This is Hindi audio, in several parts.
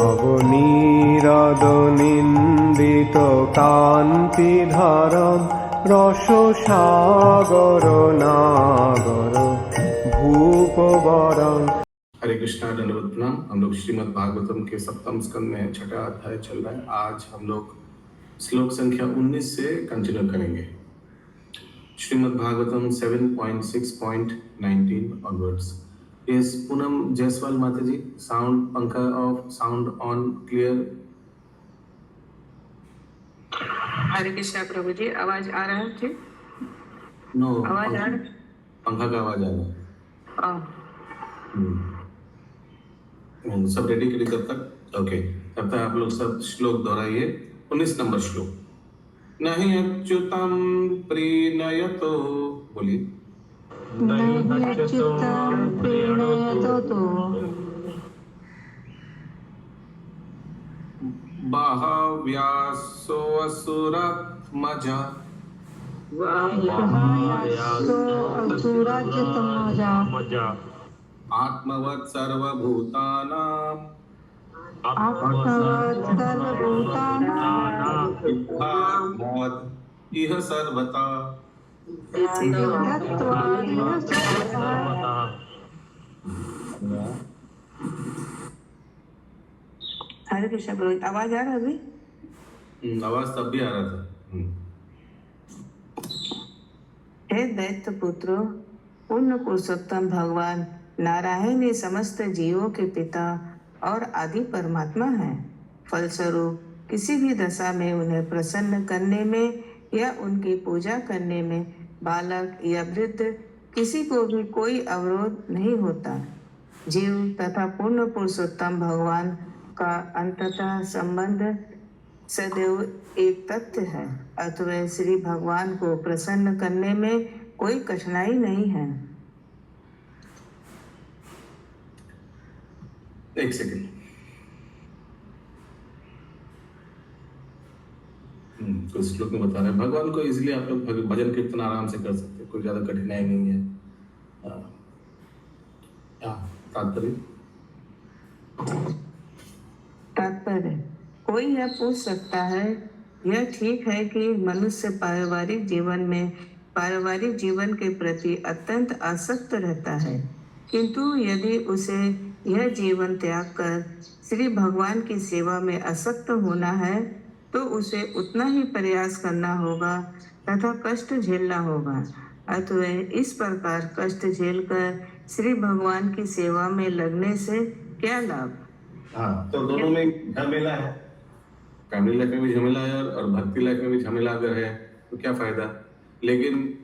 নবনীরদনিন্দিত কান্তিধারম রসসাগর নাগর भूपवरं। हरे कृष्णा, दंडवत प्रणाम। हम लोग श्रीमद् भागवतम के सप्तम स्कंद में छठा अध्याय चल रहा है। आज हम लोग श्लोक संख्या 19 से कंटिन्यू करेंगे। श्रीमद् भागवतम 7.6.19 onwards. Yes, पूनम जायसवाल माता जी, साउंड पंखा ऑफ, साउंड ऑन, क्लियर। हरे कृष्णा प्रभु जी, आवाज आ रहा है? ठीक, नो, आवाज आ रहा है? पंखा का आवाज आ रहा है। सब रेडी करिए तब तक। ओके, तब तक आप लोग सब श्लोक दोहराइए। 19 नंबर श्लोक। नहीं अच्युतम प्रीणयतो, बोलिए। नहीं अच्युतम प्रीणयतो बाहव्यासो असुरात्मजा असुराज्यतमजा आत्मवत् सर्वभूतानां इत्थात्मवत् इह सर्वथा। हरे कृष्णा प्रभु जी, आवाज आ रहा है अभी? आवाज तब भी आ रहा था। हे दैत्य पुत्रो, पूर्ण पुरुषोत्तम भगवान नारायण ही समस्त जीवों के पिता और आदि परमात्मा हैं। फलस्वरूप किसी भी दशा में उन्हें प्रसन्न करने में या उनकी पूजा करने में बालक या वृद्ध किसी को भी कोई अवरोध नहीं होता। जीव तथा पूर्ण पुरुषोत्तम भगवान का अंततः संबंध सदैव एक तथ्य है। अतः श्री भगवान को प्रसन्न करने में कोई कठिनाई नहीं है। एक सेकंड। तो श्लोक में बता रहे हैं भगवान को इसलिए आप लोग भजन कीर्तन आराम से कर सकते हैं, कोई ज्यादा कठिनाई नहीं है। तात्पर्य, कोई यह पूछ सकता है, यह ठीक है कि मनुष्य पारिवारिक जीवन के प्रति अत्यंत आसक्त रहता है, किंतु यदि उसे यह जीवन त्याग कर श्री भगवान की सेवा में आसक्त होना है तो उसे उतना ही प्रयास करना होगा तथा कष्ट झेलना होगा। अतः इस प्रकार कष्ट झेलकर श्री भगवान की सेवा में लगने से क्या लाभ? हाँ, तो दोनों में झमेला है। फैमिली लाइफ में भी झमेला है और भक्ति लाइफ में भी झमेला अगर है तो क्या फायदा। लेकिन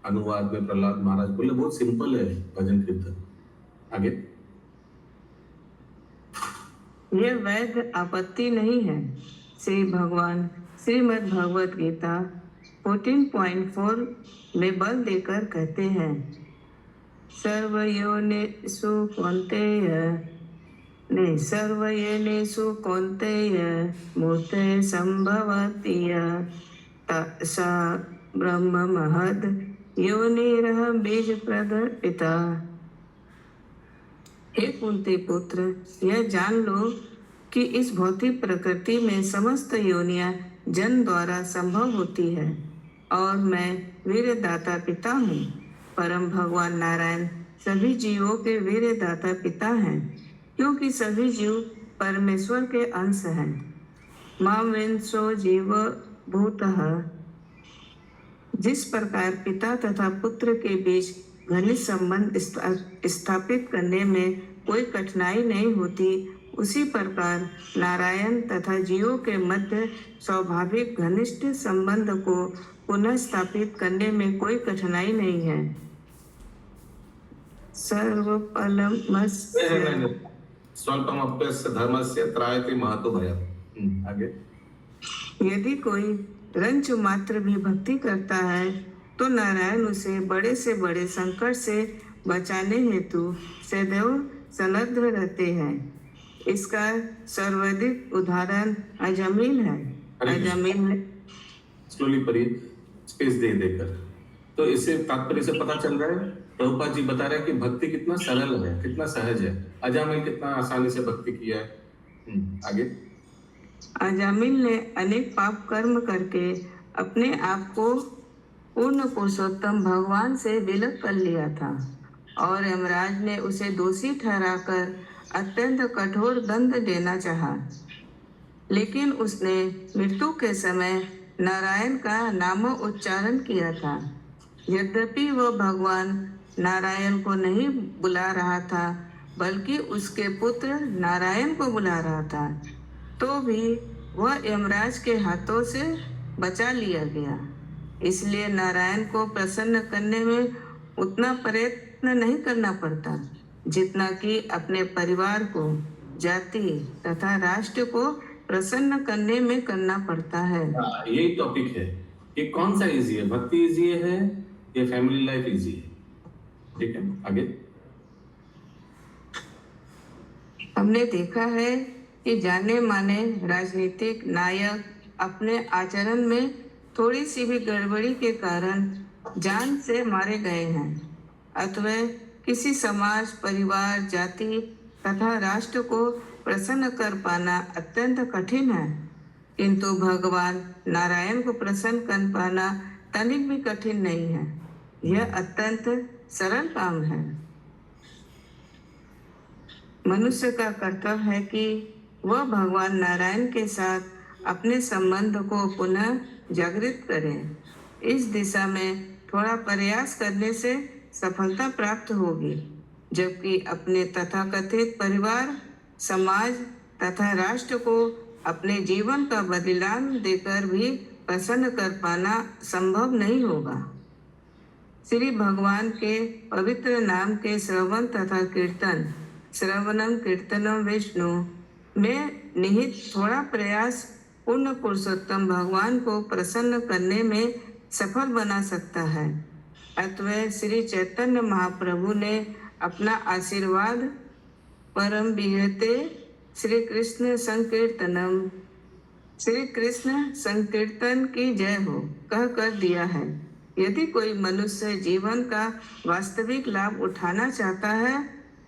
अनुवाद में प्रहलाद महाराज बोले बहुत सिंपल है भजन कीर्तन। आगे, यह वैध आपत्ति नहीं है। श्री भगवान श्रीमद् भगवत गीता 14.4 में बल देकर कहते हैं, सर्वयोनिषु कौन्तेय मूर्ते संभवति सा ब्रह्म महद योनिरह बीज प्रदपिता। हे कुंती पुत्र, यह जान लो कि इस भौतिक प्रकृति में समस्त योनियां जन द्वारा संभव होती है और मैं वीरदाता पिता हूँ। परम भगवान नारायण सभी जीवों के वीरदाता पिता हैं, क्योंकि सभी जीव परमेश्वर के अंश हैं। मामेंसो जीव भूतः। जिस प्रकार पिता तथा पुत्र के बीच घनिष्ठ संबंध स्थापित करने में कोई कठिनाई नहीं होती, उसी प्रकार नारायण तथा जीवों के मध्य स्वाभाविक घनिष्ठ संबंध को पुनः स्थापित करने में कोई कठिनाई नहीं है। स्वल्पमप्यस्य धर्मस्य त्रायते महतो भयात्। आगे, यदि कोई रंच मात्र भी भक्ति करता है तो नारायण उसे बड़े से बड़े संकट से बचाने हेतु सदैव सन्नद्ध रहते हैं। इसका सर्वाधिक उदाहरण अजमीन है। अजमीन स्लोली पढ़िए, स्पेस दे देकर। तो इससे तात्पर्य से पता चल रहा है, प्रभुपाद जी बता रहे हैं कि भक्ति कितना सरल है, कितना सहज है। अजामिल कितना आसानी से भक्ति किया है। आगे। अजामिल ने अनेक पाप कर्म करके अपने आप को पूर्ण पुरुषोत्तम भगवान से विलग कर लिया था और यमराज ने उसे दोषी ठहराकर अत्यंत कठोर दंड देना चाहा, लेकिन उसने मृत्यु के समय नारायण का नाम उच्चारण किया था। यद्यपि वह भगवान नारायण को नहीं बुला रहा था बल्कि उसके पुत्र नारायण को बुला रहा था, तो भी वह यमराज के हाथों से बचा लिया गया। इसलिए नारायण को प्रसन्न करने में उतना प्रयत्न नहीं करना पड़ता जितना कि अपने परिवार को, जाति तथा राष्ट्र को प्रसन्न करने में करना पड़ता है। यही टॉपिक है। ये कौन सा इजी है, भक्ति इजी है या फैमिली लाइफ इजी है? ठीक है, आगे। हमने देखा है कि जाने माने राजनीतिक नायक अपने आचरण में थोड़ी सी भी गड़बड़ी के कारण जान से मारे गए हैं। अतः किसी समाज, परिवार, जाति तथा राष्ट्र को प्रसन्न कर पाना अत्यंत कठिन है, किंतु भगवान नारायण को प्रसन्न कर पाना तनिक भी कठिन नहीं है। यह अत्यंत सरल काम है। मनुष्य का कर्तव्य है कि वह भगवान नारायण के साथ अपने संबंध को पुनः जागृत करे। इस दिशा में थोड़ा प्रयास करने से सफलता प्राप्त होगी, जबकि अपने तथाकथित परिवार, समाज तथा राष्ट्र को अपने जीवन का बलिदान देकर भी प्रसन्न कर पाना संभव नहीं होगा। श्री भगवान के पवित्र नाम के श्रवण तथा कीर्तन, श्रवणम कीर्तनम विष्णु में निहित थोड़ा प्रयास पूर्ण पुरुषोत्तम भगवान को प्रसन्न करने में सफल बना सकता है। अतः श्री चैतन्य महाप्रभु ने अपना आशीर्वाद परम विहते श्री कृष्ण संकीर्तन की जय हो कह कर दिया है। यदि कोई मनुष्य जीवन का वास्तविक लाभ उठाना चाहता है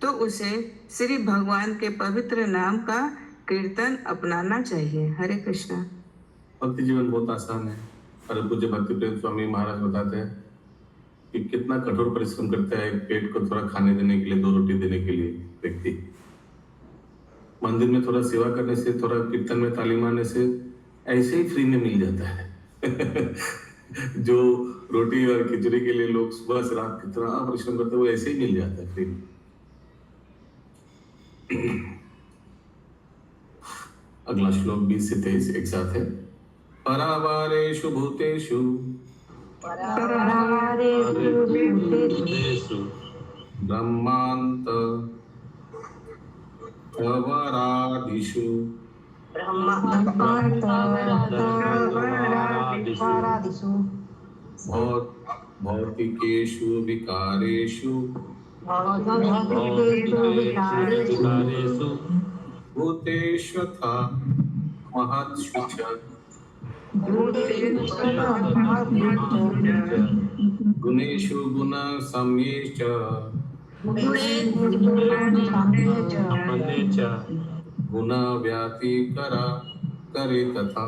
तो उसे श्री भगवान के पवित्र नाम का कीर्तन अपनाना चाहिए। हरे कृष्णा। भक्ति जीवन बहुत आसान है। परम पूज्य भक्ति प्रेम स्वामी महाराज बताते हैं कि कितना कठोर परिश्रम करता है पेट को थोड़ा खाने देने के लिए, 2 रोटी देने के लिए व्यक्ति। मंदिर में थोड़ा सेवा करने से, थोड़ा कीर्तन में तालीम आने से ऐसे ही फ्री में मिल जाता है। जो रोटी और खिचड़ी के लिए लोग सुबह से रात कितना परिश्रम करते हैं वो ऐसे ही मिल जाता है फ्री में। अगला श्लोक 20 से 23 एक साथ है। परावारेषु भूतेषु ब्रह्मांत अवरादिषु भौतिकेषु विकारेषु भूतेष्वथा महत्सु च गुणेषु गुणसम्येश्च गुण व्यातिकरा करे तथा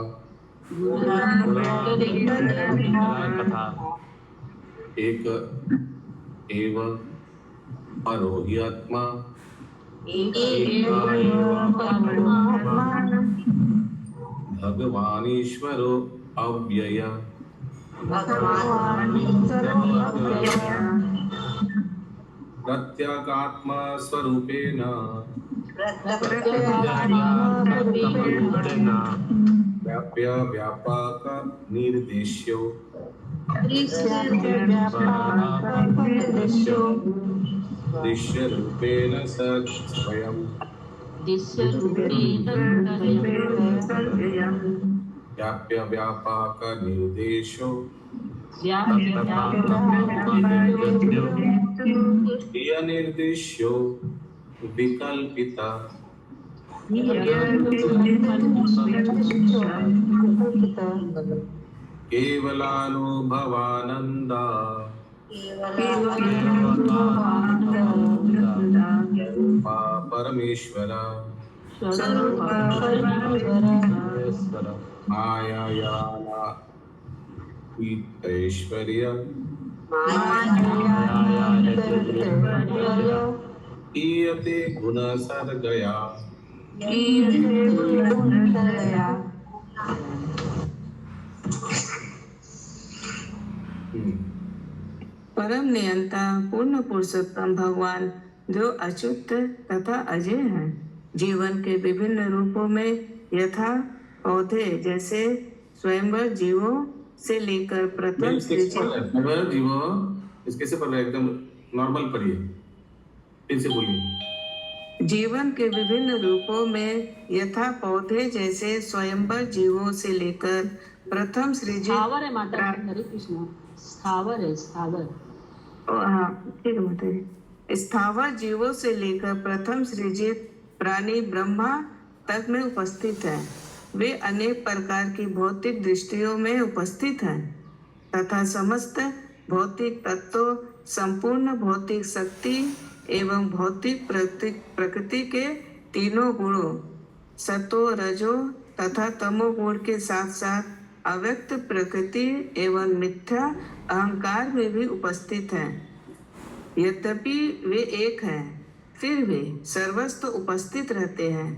एक एव परो हि आत्मा भगवान ईश्वरो अव्यय प्रत्यगात्मा स्वरूपेण व्याप्य व्यापक निर्देश्यो दृश्य रूपेण स्वयं व्याप्य व्यापक निर्देशो निर्देश्यो विकल्पिता केवलानुभवानंदा परमेश्वर मायायाना ऐश्वर्य ईयते गुणसर्गया परम नियंता पूर्ण पुरुषोत्तम भगवान जो अच्युत तथा अजय हैं, जीवन के विभिन्न रूपों में यथा पौधे जैसे स्वयंवर जीवों से लेकर प्रथम जीवो इस कैसे पढ़ रहे हैं? एकदम नॉर्मल पढ़िए, फिर से बोलिए। जीवन के विभिन्न रूपों में यथा पौधे जैसे स्वयंवर जीवों से लेकर प्रथम सृजित स्थावर है माता जी, हरे कृष्ण, स्थावर है, स्थावर। हाँ ठीक है माता जी। स्थावर जीवों से लेकर प्रथम सृजित प्राणी ब्रह्मा तक में उपस्थित है। वे अनेक प्रकार की भौतिक दृष्टियों में उपस्थित हैं तथा समस्त भौतिक तत्व, संपूर्ण भौतिक शक्ति एवं भौतिक प्रकृति के तीनों गुणों सतो रजो तथा तमो गुण के साथ साथ अव्यक्त प्रकृति एवं मिथ्या अहंकार में भी उपस्थित हैं। यद्यपि वे एक हैं, फिर वे सर्वस्व उपस्थित रहते हैं।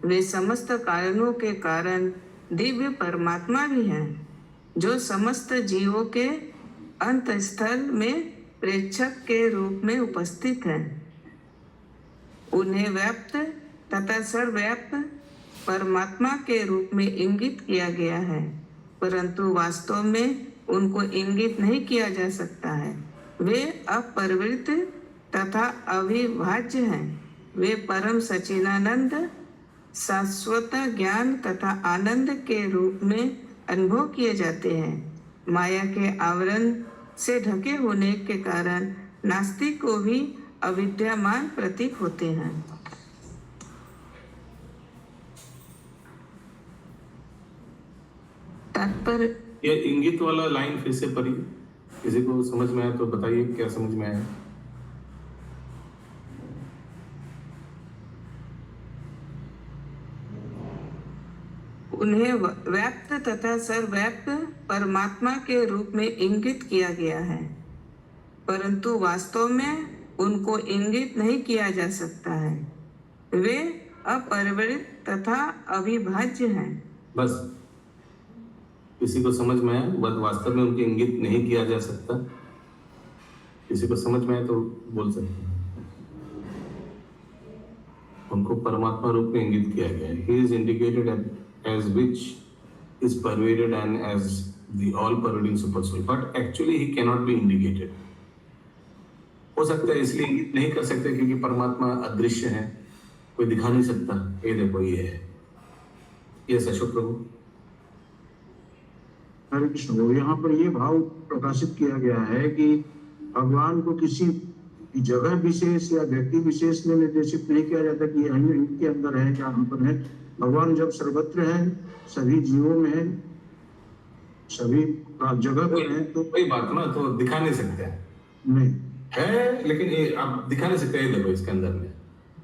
वे समस्त कारणों के कारण दिव्य परमात्मा भी हैं, जो समस्त जीवों के अंतस्थल में प्रेक्षक के रूप में उपस्थित हैं। उन्हें व्याप्त तथा सर्वव्याप्त परमात्मा के रूप में इंगित किया गया है, परंतु वास्तव में उनको इंगित नहीं किया जा सकता है। वे अपरिवृत तथा अविभाज्य हैं। वे परम सच्चिदानंद शाश्वत ज्ञान तथा आनंद के रूप में अनुभव किए जाते हैं। माया के आवरण से ढके होने के कारण नास्तिक को भी अविद्यमान प्रतीक होते हैं। तात्पर्य ये इंगित वाला लाइन फिर से पढ़िए, किसी को समझ में आया तो बताइए क्या समझ में आया। उन्हें व्याप्त तथा सर्वव्याप्त परमात्मा के रूप में इंगित किया गया है, परंतु वास्तव में उनको इंगित नहीं किया जा सकता है। वे अपरिवृत तथा अविभाज्य हैं। बस किसी को समझ में आया, बस वास्तव में उनके इंगित नहीं किया जा सकता। किसी को समझ में आया तो बोल सकते हैं। उनको परमात्मा रूप में इंगित किया गया है। He is indicated as which is pervaded and as the all-pervading super soul, but actually he cannot be indicated. हो सकता है इसलिए इंगित नहीं कर सकते क्योंकि परमात्मा अदृश्य है, कोई दिखा नहीं सकता। ये देखो ये है, ये अशोक प्रभु। हरे कृष्ण। यहाँ पर ये भाव प्रकाशित किया गया है कि भगवान को किसी जगह विशेष या व्यक्ति विशेष में निर्देशित नहीं किया जाता कि इनके अंदर है या हम पर है। भगवान जब सर्वत्र है, सभी जीवों में है, सभी जगह पर है, तो कोई बात ना तो दिखा नहीं सकते नहीं है, लेकिन ये आप दिखा नहीं सकते। ये देखो इसके अंदर में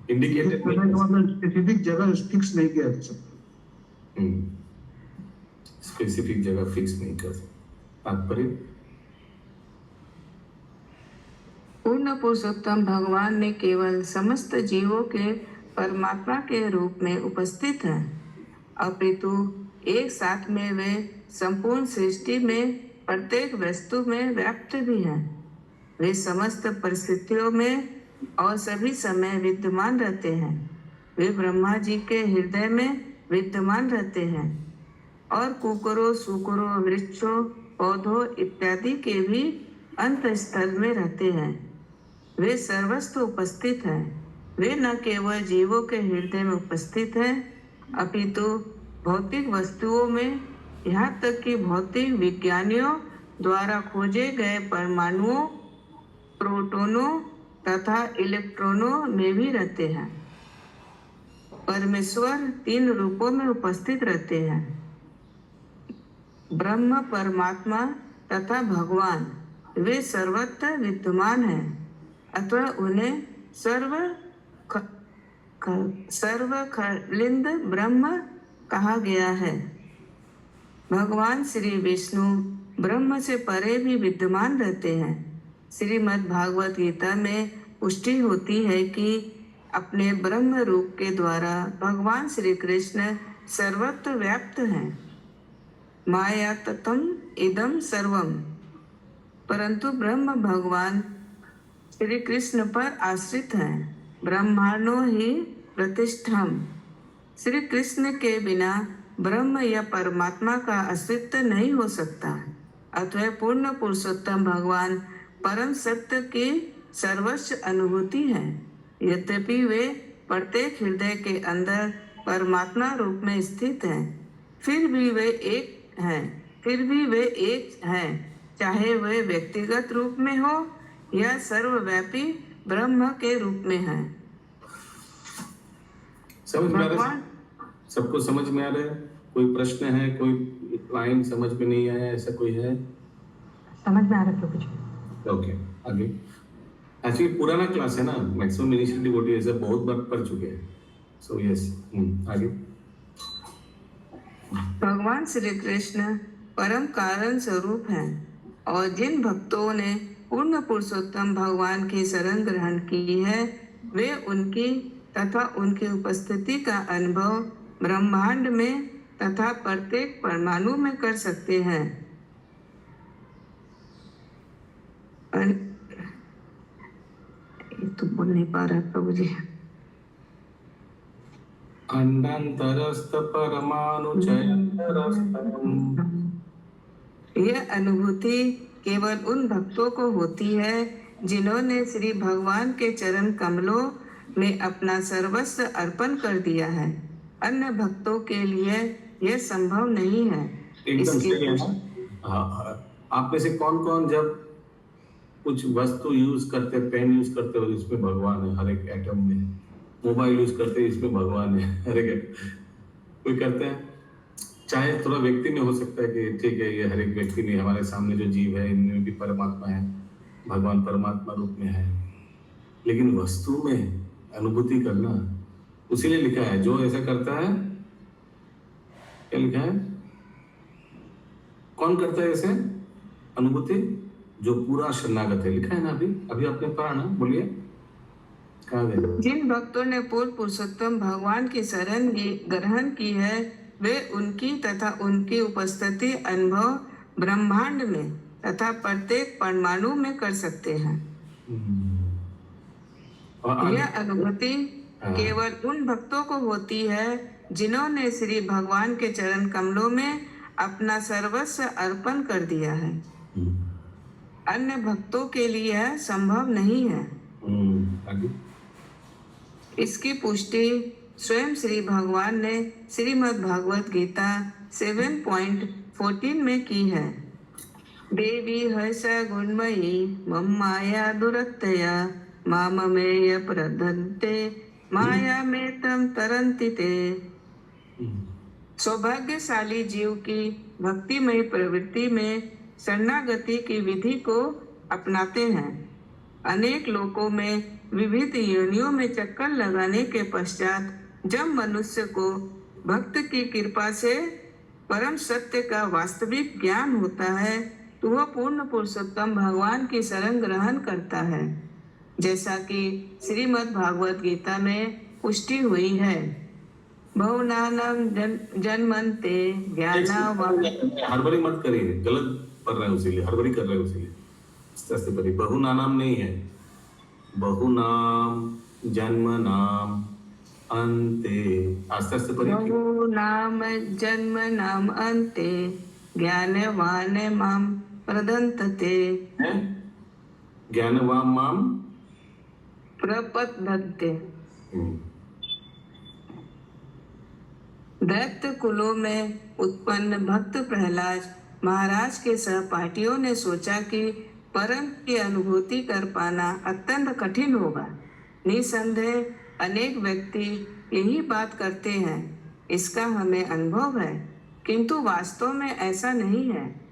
इंडिकेटेड स्पेसिफिक जगह फिक्स नहीं किया जा सकता। स्पेसिफिक जगह फिक्स नहीं कर सकते। तात्पर्य पूर्ण पुरुषोत्तम भगवान ने केवल समस्त जीवों के परमात्मा के रूप में उपस्थित हैं, अपितु एक साथ में वे संपूर्ण सृष्टि में प्रत्येक वस्तु में व्याप्त भी हैं। वे समस्त परिस्थितियों में और सभी समय विद्यमान रहते हैं। वे ब्रह्मा जी के हृदय में विद्यमान रहते हैं और कुकरों, सुकरों, वृक्षों, पौधों इत्यादि के भी अंत स्थल में रहते हैं। वे सर्वस्व उपस्थित हैं। वे न केवल जीवों के हृदय में उपस्थित हैं, अपितु भौतिक वस्तुओं में, यहाँ तक कि भौतिक विज्ञानियों द्वारा खोजे गए परमाणुओं, प्रोटोनों तथा इलेक्ट्रॉनों में भी रहते हैं। परमेश्वर 3 रूपों में उपस्थित रहते हैं, ब्रह्म, परमात्मा तथा भगवान। वे सर्वत्र विद्यमान हैं, अतः उन्हें सर्वखलिंद ब्रह्म कहा गया है। भगवान श्री विष्णु ब्रह्म से परे भी विद्यमान रहते हैं। श्रीमद् भागवत गीता में पुष्टि होती है कि अपने ब्रह्म रूप के द्वारा भगवान श्री कृष्ण सर्वत्र व्याप्त हैं। माया ततम इदम सर्वम, परंतु ब्रह्म भगवान श्री कृष्ण पर आश्रित हैं। ब्रह्मांडो ही प्रतिष्ठम, श्री कृष्ण के बिना ब्रह्म या परमात्मा का अस्तित्व नहीं हो सकता। अतः पूर्ण पुरुषोत्तम भगवान परम सत्य की सर्वस्व अनुभूति है। यद्यपि वे प्रत्येक हृदय के अंदर परमात्मा रूप में स्थित हैं, फिर भी वे एक हैं, चाहे वे व्यक्तिगत रूप में हो या सर्वव्यापी ब्रह्म के रूप में है। समझ में आ रहा है? भगवान सबको समझ में आ रहा है? कोई प्रश्न है? कोई लाइन समझ में नहीं आया? ऐसा कोई है? समझ में आ रहा है कुछ? ओके, आगे। एक्चुअली पुराना क्लास है ना, मैक्सिमम इनिशियल डिवोटी ऐसे बहुत बार पढ़ चुके हैं। सो यस, आगे। भगवान श्री कृष्ण परम कारण स्वरूप हैं और जिन भक्तों ने पूर्ण पुरुषोत्तम भगवान की शरण ग्रहण की है, वे उनकी तथा उनकी उपस्थिति का अनुभव ब्रह्मांड में तथा प्रत्येक परमाणु में कर सकते हैं। ये तो बोल नहीं पा रहा प्रभु जी। अंडांतरस्थ परमाणु चयंतरस्थम। यह अनुभूति केवल उन भक्तों को होती है जिन्होंने श्री भगवान के चरण कमलों में अपना सर्वस्व अर्पण कर दिया है। अन्य भक्तों के लिए यह संभव नहीं है। एकदम सही है। हाँ, आप में से कौन कौन जब कुछ वस्तु यूज करते, पेन यूज करते हो, इसमें भगवान है हर एक एटम में। मोबाइल यूज करते हैं, इसमें भगवान है हर एक। कोई करते हैं, चाहे थोड़ा व्यक्ति में हो सकता है कि ठीक है ये हर एक व्यक्ति में, हमारे सामने जो जीव है इनमें भी परमात्मा है, भगवान परमात्मा रूप में है, लेकिन वस्तु में अनुभूति करना, उसीलिए लिखा है जो ऐसा करता है, क्या लिखा है, कौन करता है ऐसे अनुभूति? जो पूरा शरणागत है, लिखा है ना। अभी आपने पढ़ा ना, बोलिए कहाँ गए? जिन भक्तों ने पूर्ण पुरुषोत्तम भगवान की शरण ग्रहण की है, वे उनकी तथा उनकी उपस्थिति अनुभव ब्रह्मांड में तथा प्रत्येक परमाणु में कर सकते हैं। यह अनुभूति केवल उन भक्तों को होती है जिन्होंने श्री भगवान के चरण कमलों में अपना सर्वस्व अर्पण कर दिया है। अन्य भक्तों के लिए यह संभव नहीं है। इसकी पुष्टि स्वयं श्री भगवान ने श्रीमद् भागवत गीता 7.14 में की है। देवी हर्ष गुणमयी मम माया दुरत्यया माममेय प्रदन्ते माया में तम तरन्ति ते। सौभाग्यशाली जीव की भक्तिमय प्रवृत्ति में शरणागति की विधि को अपनाते हैं। अनेक लोकों में विविध योनियों में चक्कर लगाने के पश्चात जब मनुष्य को भक्त की कृपा से परम सत्य का वास्तविक ज्ञान होता है, तो वह पूर्ण पुरुषोत्तम भगवान की शरण ग्रहण करता है, जैसा कि श्रीमद् भागवत गीता में पुष्टि हुई है। बहुनानम जन्मन्ते ज्ञाना। हड़बड़ी मत करिए, गलत पढ़ रहे हैं, उसीलिए हड़बड़ी कर रहे हैं, उसीलिए बहुनाम नहीं है, बहुनाम जन्म नाम अंते। आस्ते आस्ते पढ़िए। बहुनाम जन्म नाम अंते ज्ञानवान माम प्रदन्तते। ज्ञानवान माम प्रपद्यते। दैत्य कुलों में उत्पन्न भक्त प्रहलाद महाराज के सहपाठियों ने सोचा कि परम की अनुभूति कर पाना अत्यंत कठिन होगा। निसंदेह अनेक व्यक्ति यही बात करते हैं, इसका हमें अनुभव है, किंतु वास्तव में ऐसा नहीं है।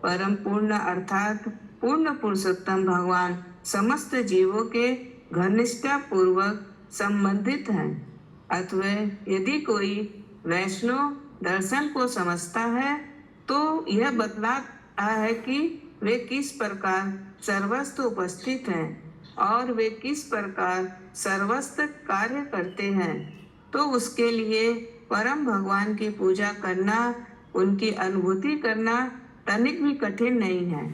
परम पूर्ण अर्थात पूर्ण पुरुषोत्तम भगवान समस्त जीवों के घनिष्ठता पूर्वक संबंधित हैं अतः यदि कोई वैष्णव दर्शन को समझता है तो यह बतलाता है कि वे किस प्रकार सर्वस्व उपस्थित हैं और वे किस प्रकार सर्वस्व कार्य करते हैं, तो उसके लिए परम भगवान की पूजा करना, उनकी अनुभूति करना तनिक भी कठिन नहीं है।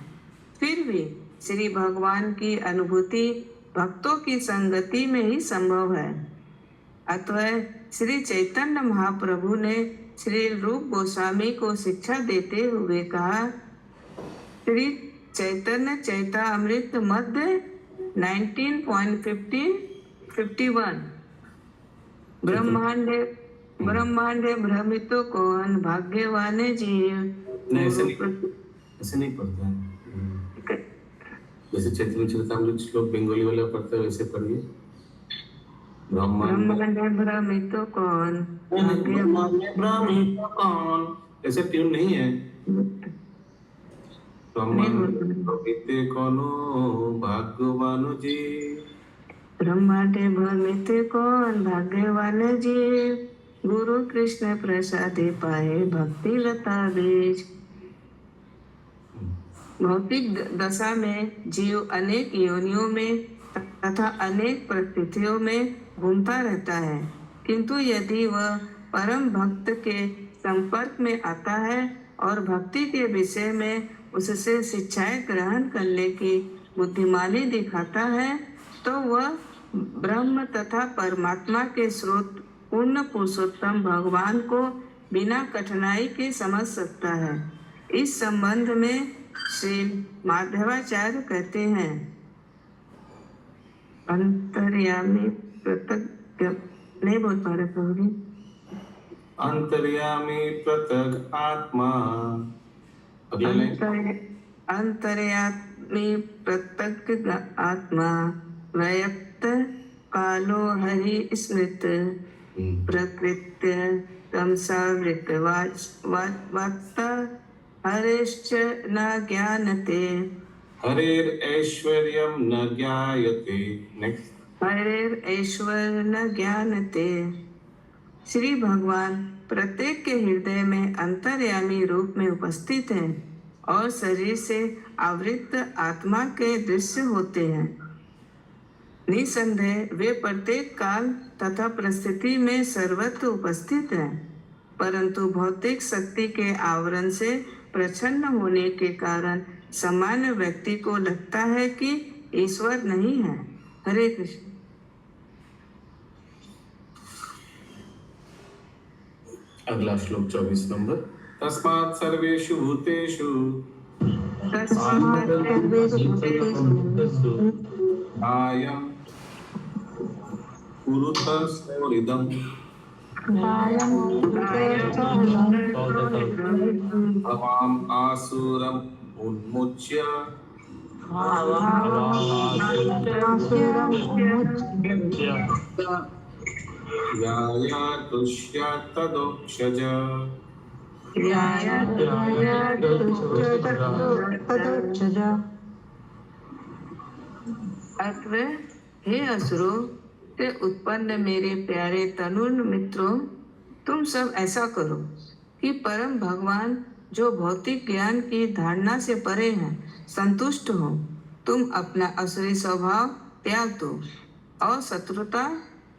फिर भी श्री भगवान की अनुभूति भक्तों की संगति में ही संभव है। अतः श्री चैतन्य महाप्रभु ने श्री रूप गोस्वामी को शिक्षा देते हुए कहा, श्री चैतन्य चैतामृत मध्य 19.51 ब्रह्मांडे भ्रमितो कौन भाग्यवान जीव। नहीं, ऐसे नहीं पढ़ता है। जैसे चैतन्य चरितामृत श्लोक बंगाली वाला पढ़ता है वैसे पढ़िए। ब्रह्मांडे भ्रमितो कौन ऐसा ट्यून नहीं है। ब्रह्मांडे कोनो भाग्यवान जी, ब्रह्मांडे भ्रमिते कौन भाग्यवान जीव, गुरु कृष्ण प्रसादे पाए भक्ति लता बीज। भौतिक दशा में जीव अनेक योनियों में तथा अनेक परिस्थितियों में घूमता रहता है, किंतु यदि वह परम भक्त के संपर्क में आता है और भक्ति के विषय में उससे शिक्षाएं ग्रहण करने की बुद्धिमानी दिखाता है, तो वह ब्रह्म तथा परमात्मा के स्रोत पूर्ण पुरुषोत्तम भगवान को बिना कठिनाई के समझ सकता है। इस संबंध में श्री माधवाचार्य कहते हैं, अंतर्यामी प्रत्यक्ष नहीं बोल पा रहे प्रभु। अंतर्यामी पृथक आत्मा, अंतर्यामी प्रत्यक्ष आत्मा, व्यक्त कालो हरि स्मृत, प्रकृत्य तमसावृत वात्त हरेश्च न ज्ञानते, हरेर ऐश्वर्यम न ज्ञायते। नेक्स्ट, हरेर ऐश्वर्य न ज्ञानते। श्री भगवान प्रत्येक के हृदय में अंतर्यामी रूप में उपस्थित हैं और शरीर से आवृत आत्मा के दृश्य होते हैं। निसंदेह वे प्रत्येक काल तथा परिस्थिति में सर्वत्र उपस्थित हैं, परंतु भौतिक शक्ति के आवरण से प्रच्छन्न होने के कारण सामान्य व्यक्ति को लगता है कि ईश्वर नहीं है। हरे कृष्ण। अगला श्लोक 24 नंबर। तस्मात् सर्वेषु भूतेषु आयं कुरुतस्थोरिदं भवाम आसुरम उन्मुच्य याया तुष्या तदोक्षज। अथवा हे असुरों से उत्पन्न मेरे प्यारे तनुर मित्रों, तुम सब ऐसा करो कि परम भगवान जो भौतिक ज्ञान की धारणा से परे हैं संतुष्ट हो। तुम अपना असुरी स्वभाव त्याग दो और शत्रुता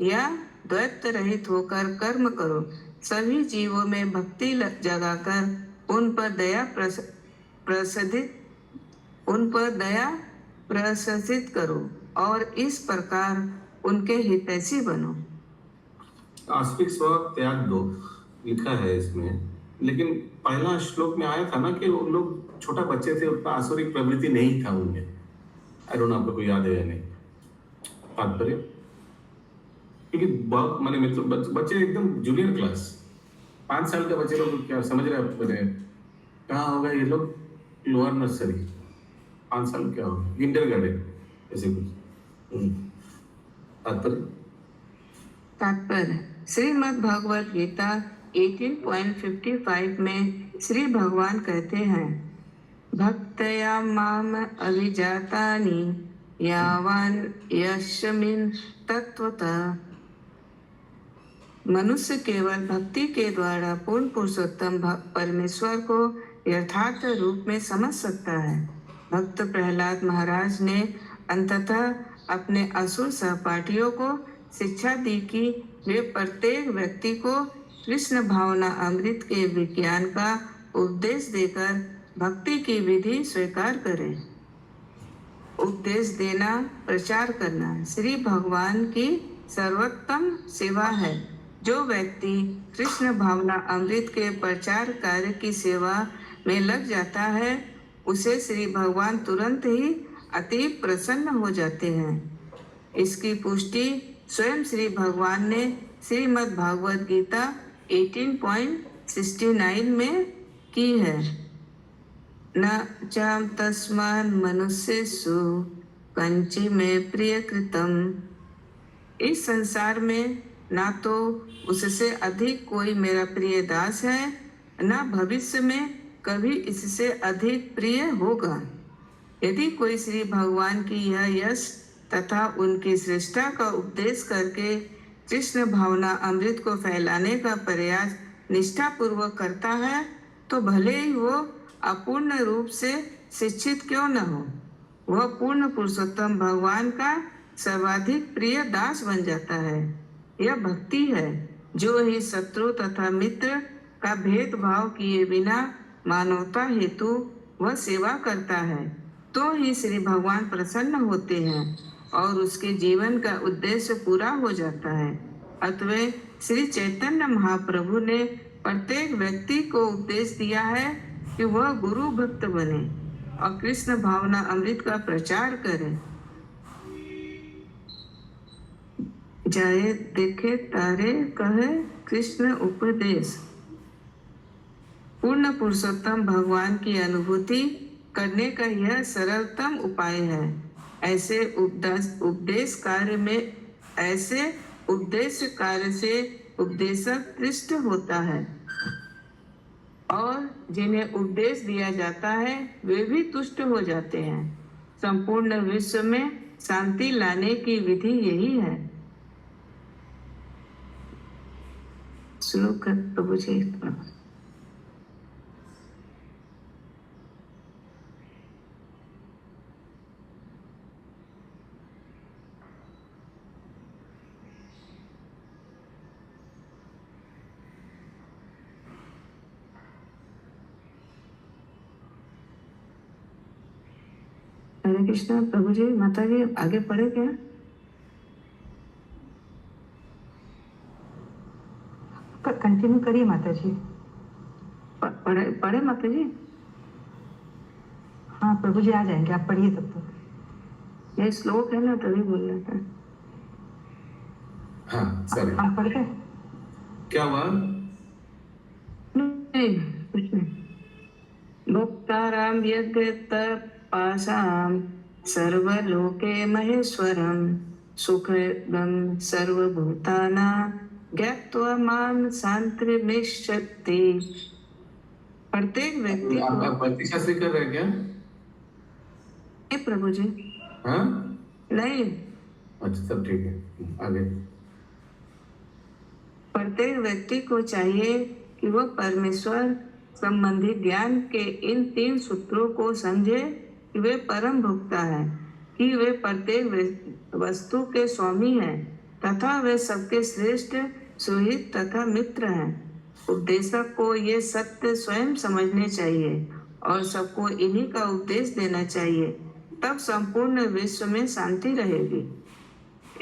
या द्वैत रहित होकर कर्म करो। सभी जीवों में भक्ति जगाकर उन पर दया प्रसादित करो और इस प्रकार उनके हितैषी बनो। आस्तिक स्वभाव त्याग दो लिखा है इसमें, लेकिन पहला श्लोक में आया था ना कि वो लोग छोटा बच्चे थे, उतना आसुरी प्रवृत्ति नहीं था उनमें। आई डोंट नो आपको याद है या नहीं तात्पर्य, क्योंकि बहुत माने मित्र बच्चे एकदम जूनियर क्लास 5 साल के बच्चे लोग क्या समझ रहे हैं कहाँ होगा ये लोग, लोअर नर्सरी 5 साल क्या होगा, किंडरगार्टन ऐसे कुछ। तात्पर्य श्रीमद् भगवद गीता 18.55 में श्री भगवान कहते हैं, भक्तया माम अभिजातानि यावान यस्मिन् तत्वतः मनुष्य केवल भक्ति के द्वारा पूर्ण पुरुषोत्तम परमेश्वर को यथार्थ रूप में समझ सकता है। भक्त प्रहलाद महाराज ने अंततः अपने असुर सहपाठियों को शिक्षा दी कि वे प्रत्येक व्यक्ति को कृष्ण भावना अमृत के विज्ञान का उपदेश देकर भक्ति की विधि स्वीकार करें। उपदेश देना, प्रचार करना श्री भगवान की सर्वोत्तम सेवा है। जो व्यक्ति कृष्ण भावना अमृत के प्रचार कार्य की सेवा में लग जाता है, उसे श्री भगवान तुरंत ही अति प्रसन्न हो जाते हैं। इसकी पुष्टि स्वयं श्री भगवान ने श्रीमद् भागवत गीता 18.69 में की है। न चाम तस्मान् मनुष्येषु कंचि में प्रिय कृतम। इस संसार में ना तो उससे अधिक कोई मेरा प्रिय दास है, ना भविष्य में कभी इससे अधिक प्रिय होगा। यदि कोई श्री भगवान की यह यश तथा उनकी श्रेष्ठता का उपदेश करके कृष्ण भावना अमृत को फैलाने का प्रयास निष्ठापूर्वक करता है, तो भले ही वो अपूर्ण रूप से शिक्षित क्यों न हो, वह पूर्ण पुरुषोत्तम भगवान का सर्वाधिक प्रिय दास बन जाता है। यह भक्ति है जो ही शत्रु तथा मित्र का भेदभाव किए बिना मानवता हेतु वह सेवा करता है, तो ही श्री भगवान प्रसन्न होते हैं और उसके जीवन का उद्देश्य पूरा हो जाता है। अतः श्री चैतन्य महाप्रभु ने प्रत्येक व्यक्ति को उपदेश दिया है कि वह गुरु भक्त बने और कृष्ण भावना अमृत का प्रचार करे। जाए देखे तारे कहे कृष्ण उपदेश। पूर्ण पुरुषोत्तम भगवान की अनुभूति करने का यह सरलतम उपाय है। ऐसे उपदेश कार्य से उपदेशक तुष्ट होता है और जिन्हें उपदेश दिया जाता है वे भी तुष्ट हो जाते हैं। संपूर्ण विश्व में शांति लाने की विधि यही है। श्लोक प्रभु जी। हरे कृष्णा प्रभु जी। माता जी आगे पढ़े क्या? कंटिन्यू करिए माता जी। पढ़े माता जी? हाँ प्रभु जी आ जाएंगे, आप पढ़िए तब तक। ये श्लोक है ना, तभी बोल रहा था। हाँ सॉरी, आप पढ़ गए? क्या हुआ? नहीं कुछ नहीं। भोक्ताराम यज्ञ तपसाम सर्वलोके महेश्वरम सुखदम सर्वभूतानां ज्ञात्वा मां शांतिर्मिष्यति। प्रत्येक व्यक्ति आप भक्ति शास्त्री कर रहे हैं क्या? नहीं प्रभु जी। हाँ नहीं। अच्छा सब ठीक है, आगे। प्रत्येक व्यक्ति को चाहिए कि वह परमेश्वर संबंधी ज्ञान के इन 3 सूत्रों को समझे कि वे परम भोक्ता है, कि वे प्रत्येक वस्तु के स्वामी हैं तथा वे सबके श्रेष्ठ सुहित तथा मित्र हैं। उपदेशक को ये सत्य स्वयं समझने चाहिए और सबको इन्हीं का उपदेश देना चाहिए, तब संपूर्ण विश्व में शांति रहेगी।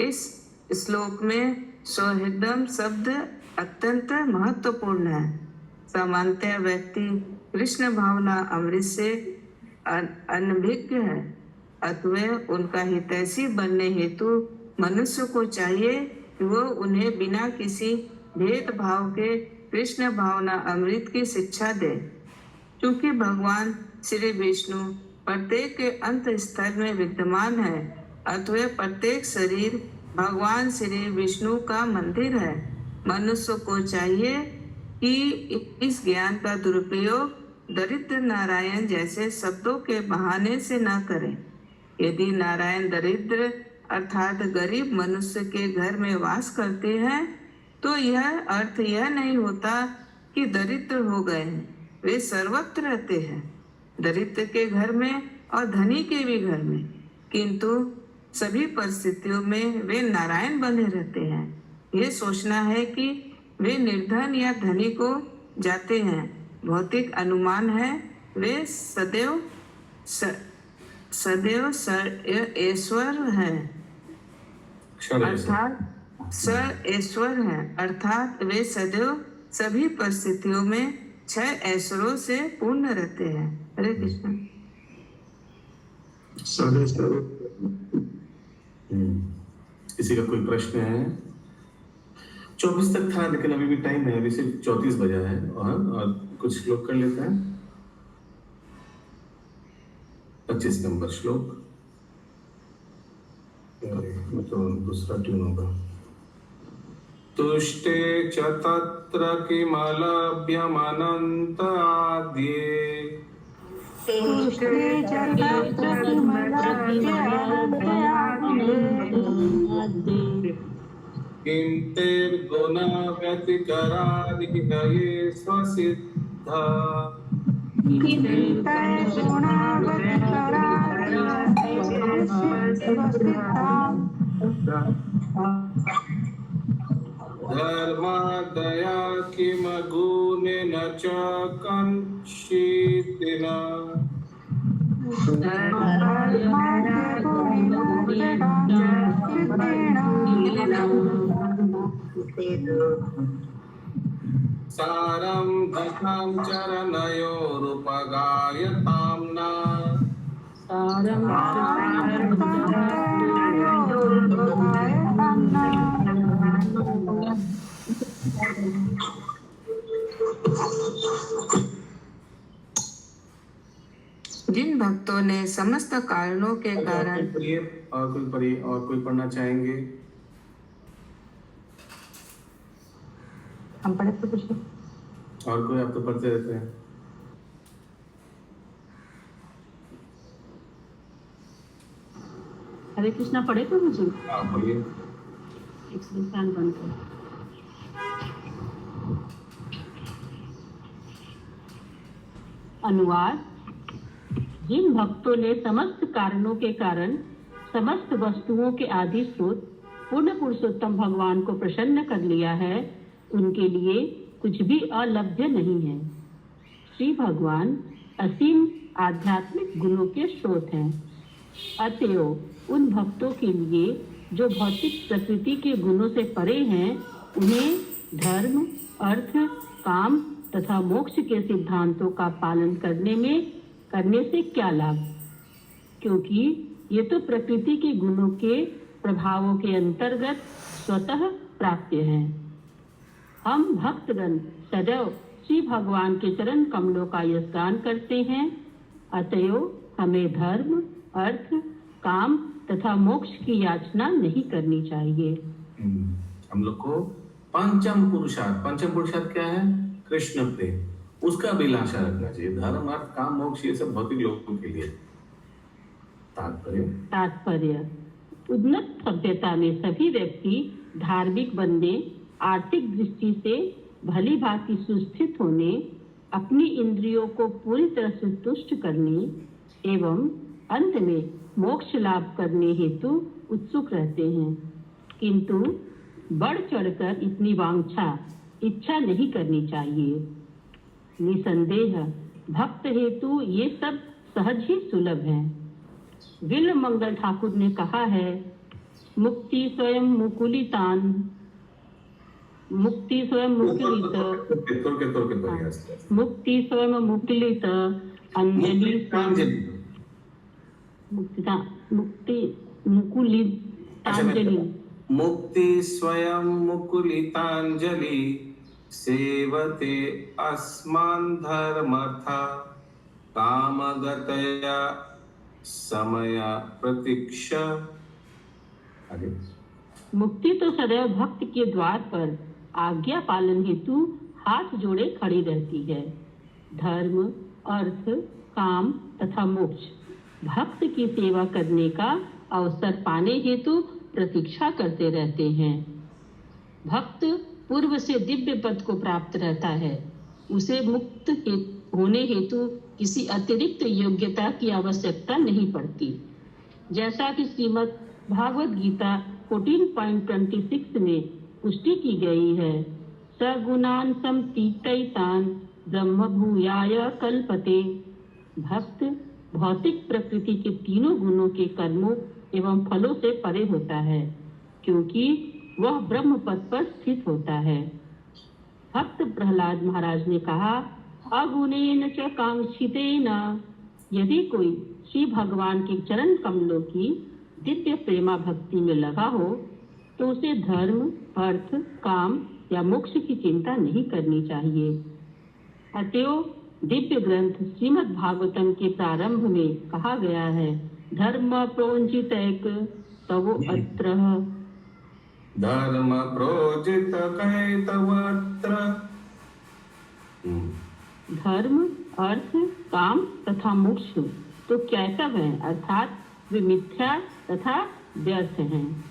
इस श्लोक में सौहृदम शब्द अत्यंत महत्वपूर्ण है। सामान्यतः व्यक्ति कृष्ण भावना अमृत से अनभिज्ञ है, अतः उनका हितैषी बनने हेतु मनुष्य को चाहिए कि वह उन्हें बिना किसी भेदभाव के कृष्ण भावना अमृत की शिक्षा दे। क्योंकि भगवान श्री विष्णु प्रत्येक के अंत स्थल में विद्यमान है, अतः प्रत्येक शरीर भगवान श्री विष्णु का मंदिर है। मनुष्य को चाहिए कि इस ज्ञान का दुरुपयोग दरिद्र नारायण जैसे शब्दों के बहाने से न करें। यदि नारायण दरिद्र अर्थात गरीब मनुष्य के घर में वास करते हैं तो यह अर्थ यह नहीं होता कि दरिद्र हो गए हैं। वे सर्वत्र रहते हैं, दरिद्र के घर में और धनी के भी घर में, किंतु सभी परिस्थितियों में वे नारायण बने रहते हैं। ये सोचना है कि वे निर्धन या धनी को जाते हैं, भौतिक अनुमान है। वे सदैव ईश्वर है, अर्थात ईश्वर है, अर्थात वे सदैव सभी परिस्थितियों में 6 ऐश्वर्यों से पूर्ण रहते हैं। हरे कृष्ण। किसी का कोई प्रश्न है? 24 तक था, लेकिन अभी भी टाइम है, अभी सिर्फ 34 बजा है और कुछ लोग कर लेते हैं। 25 नंबर श्लोक, तो दूसरा ट्यून होगा। तुष्टे च तत्र किमलभ्यमनन्त आद्ये किं तेर्गुणा व्यतिकरादिहये स्वसिद्धा धर्मादया किम गुणेन च कंशितिना सारं दशां चरणयोरुपगायतां न जिन भक्तों ने समस्त कारणों के कारण और कोई पढ़ना चाहेंगे? हम पढ़े तो कुछ नहीं। और कोई? आप तो पढ़ते रहते हैं। हरे कृष्णा पढ़े तो मुझे आप पढ़िए। एक संस्थान बनकर अनुवाद। जिन भक्तों ने समस्त कारणों के कारण समस्त वस्तुओं के आदि स्रोत पूर्ण पुरुषोत्तम भगवान को प्रसन्न कर लिया है, उनके लिए कुछ भी अलभ्य नहीं है। श्री भगवान असीम आध्यात्मिक गुणों के स्रोत हैं। अतएव उन भक्तों के लिए जो भौतिक प्रकृति के गुणों से परे हैं, उन्हें धर्म, अर्थ, काम तथा मोक्ष के सिद्धांतों का पालन करने से क्या लाभ, क्योंकि ये तो प्रकृति के गुणों के प्रभावों के अंतर्गत स्वतः प्राप्य हैं। हम भक्तगण सदैव श्री भगवान के चरण कमलों का यशगान करते हैं। अतएव हमें धर्म, अर्थ, काम तथा मोक्ष की याचना नहीं करनी चाहिए। हम लोग को पंचम पुरुषार्थ क्या है? कृष्ण प्रेम, उसका अभिलाषा रखना चाहिए। धर्म, अर्थ, काम, मोक्ष ये सब भौतिक लोगों के लिए। तात्पर्य उन्नत सभ्यता में सभी व्यक्ति धार्मिक बनने, आर्थिक दृष्टि से भली भांति सुस्थित होने, अपनी इंद्रियों को पूरी तरह से तुष्ट करने एवं अंत में मोक्ष लाभ करने हेतु उत्सुक रहते हैं, किंतु बढ़ चढ़कर इतनी इच्छा नहीं करनी चाहिए। निसंदेह भक्त हेतु ये सब सहज ही सुलभ है। विल्ल मंगल ठाकुर ने कहा है, मुक्ति स्वयं मुकुलित मुक्ति स्वयं मुकुलितांजलि सेवते अस्मान् धर्मर्था कामगतया समया प्रतीक्षा। मुक्ति तो सदैव भक्त के द्वार पर आज्ञा पालन हेतु हाथ जोड़े खड़ी रहती है। धर्म, अर्थ, काम तथा मोक्ष भक्त की सेवा करने का अवसर पाने हेतु प्रतीक्षा करते रहते हैं। भक्त पूर्व से दिव्य पद को प्राप्त रहता है। उसे मुक्त होने हेतु किसी अतिरिक्त योग्यता की आवश्यकता नहीं पड़ती। जैसा कि श्रीमद् भागवत गीता 14.26 में पुष्टि की गई है, सगुणान समतीतैतान ब्रह्म भूयाय कल्पते। भक्त भौतिक प्रकृति के तीनों गुणों के कर्मों एवं फलों से परे होता है, क्योंकि वह ब्रह्म पद पर स्थित होता है। भक्त प्रहलाद महाराज ने कहा, अगुणेन च कांक्षितेन। यदि कोई श्री भगवान के चरण कमलों की दिव्य प्रेमा भक्ति में लगा हो तो उसे धर्म, अर्थ, काम या मोक्ष की चिंता नहीं करनी चाहिए। अतएव दिव्य ग्रंथ श्रीमद् भागवतम के प्रारंभ में कहा गया है, धर्म प्रोंजितैक तवो अत्र। धर्म प्रोजित कैतवत्र। धर्म, अर्थ, काम तथा मोक्ष तो कैतव है, अर्थात वे मिथ्या तथा व्यर्थ हैं।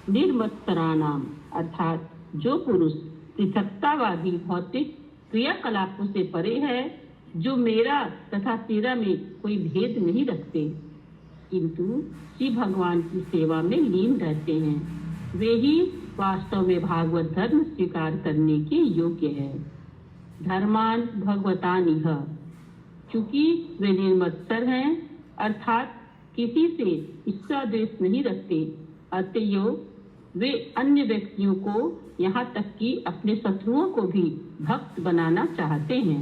निर्मत्सराणाम अर्थात जो पुरुष पृथकतावादी भौतिक क्रियाकलापों से परे है, जो मेरा तथा तेरा में कोई भेद नहीं रखते, किंतु श्री भगवान की सेवा में लीन रहते हैं, वे ही वास्तव में भागवत धर्म स्वीकार करने के योग्य है। धर्मान भगवतानिह, चूंकि वे निर्मत्सर हैं अर्थात किसी से ईर्ष्या द्वेष नहीं रखते, अतएव वे अन्य व्यक्तियों को यहाँ तक कि अपने शत्रुओं को भी भक्त बनाना चाहते हैं।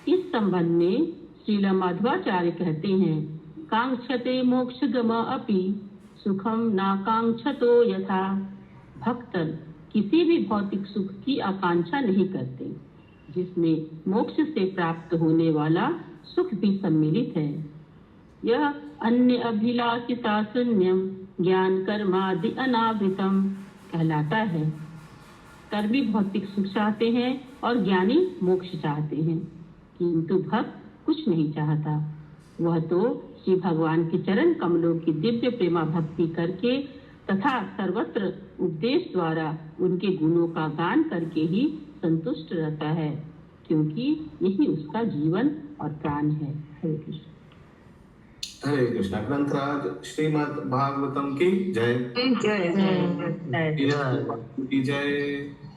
इस संबंध में श्रील माधवाचार्य कहते हैं, कांक्षते मोक्षगम अपि सुखम नाकांक्षतो यथा। भक्त किसी भी भौतिक सुख की आकांक्षा नहीं करते, जिसमें मोक्ष से प्राप्त होने वाला सुख भी सम्मिलित है। यह अन्य अभिलाषिता शून्यम ज्ञान कर्मादि अनावृतम कहलाता है। कर्मी भौतिक सुख चाहते हैं और ज्ञानी मोक्ष चाहते हैं, किंतु भक्त कुछ नहीं चाहता। वह तो श्री भगवान के चरण कमलों की दिव्य प्रेमा भक्ति करके तथा सर्वत्र उपदेश द्वारा उनके गुणों का गान करके ही संतुष्ट रहता है, क्योंकि यही उसका जीवन और प्राण है। हरे कृष्ण। हरे कृष्णा। ग्रंथराज श्रीमद् भागवतम की जय। जय जय की जय।